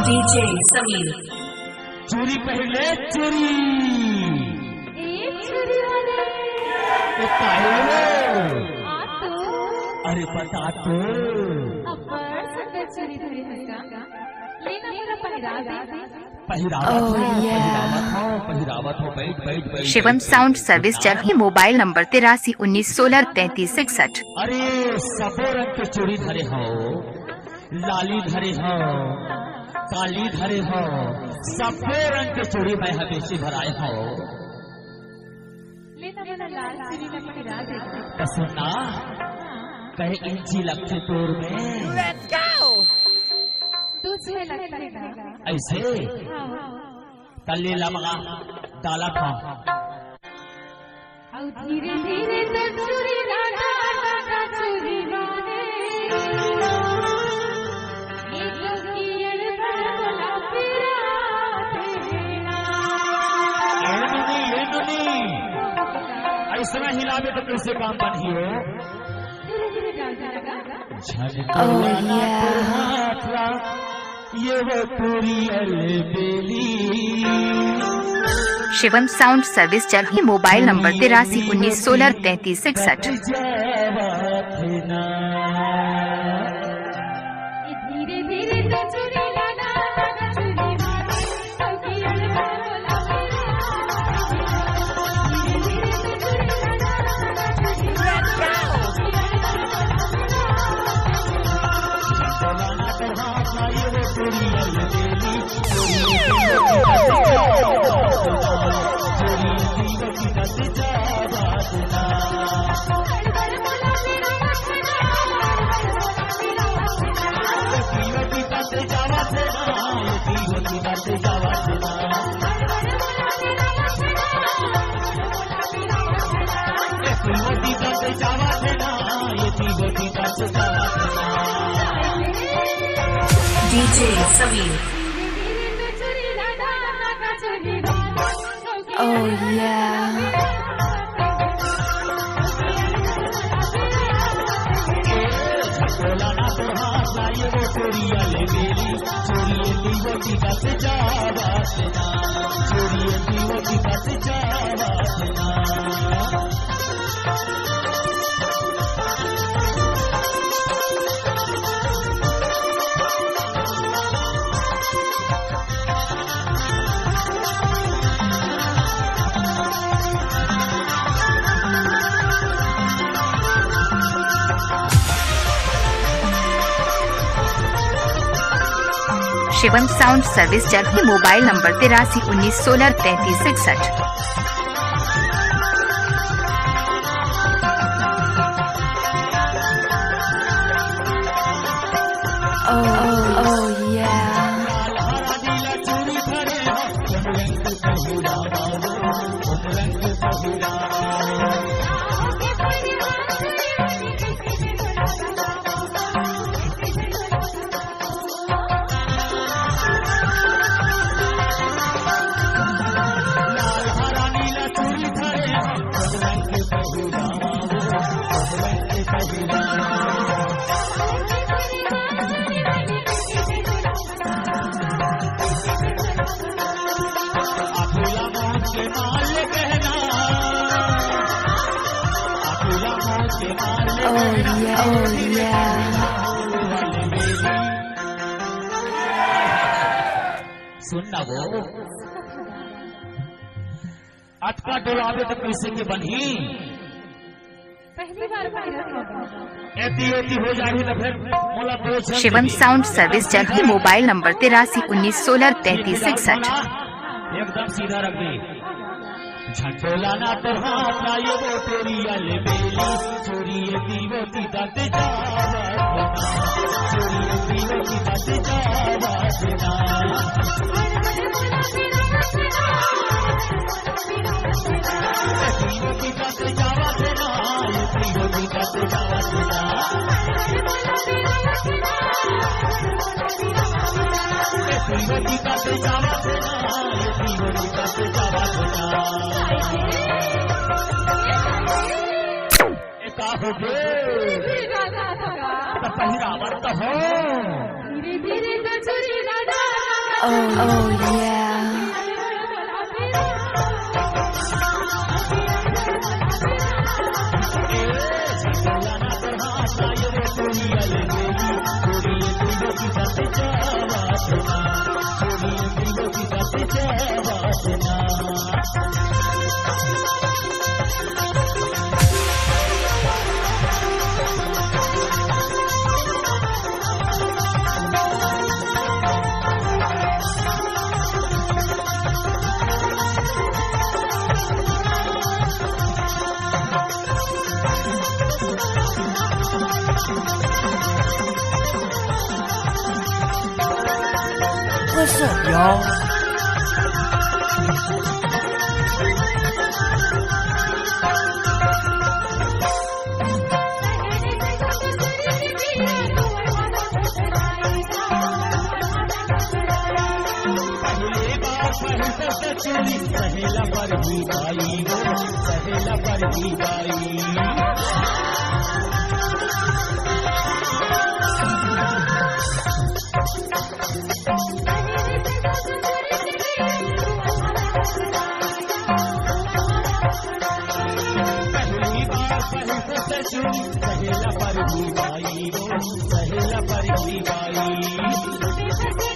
DJ Sameer. चोरी पहले चोरी अरे बता तो Shivam sound service Jarhi mobile number 8319163361। अरे सबो रंग के चोरी धरे हो, लाली धरे हो, काली धरे हो, सबो रंग के चोरी मैं हमेशा भराए हो। सुनना कहे इंची लगते तोर में ऐसे तले लमगा डाला था धीरे धीरे चोरी ऐसा हिलावे तो कैसे काम बनी हो। ये वो पूरी अलबेली। Shivam sound service Jarhi mobile number 8319163361। DJ Sameer. Oh yeah. Shivam sound service Jarhi mobile number 8319163361। Oh yeah. सुनना वो अटका डोलावे तो कैसे के बनी। पहली बार ऐती हो जाएगी तो फिर मोला Shivam sound service Jarhi mobile number 8319163361। एकदम सीधा रख दी। झंडोला ना तो हाथ लाए वो तेरी अलबेली। चोरी दीवो की दत जावा चोरी दीवो की दत जावा दीवो की दत जावा देना दीवो की दत जावा देना दीवो की दत जावा देना दीवो की दत जावा देना। हो गए तो पहिरावत हो धीरे धीरे What's up, y'all? सहेला पर ही बाई वो सहेला पर ही बाई पहली बार सहेला पर ही बाई वो सहेला पर ही बाई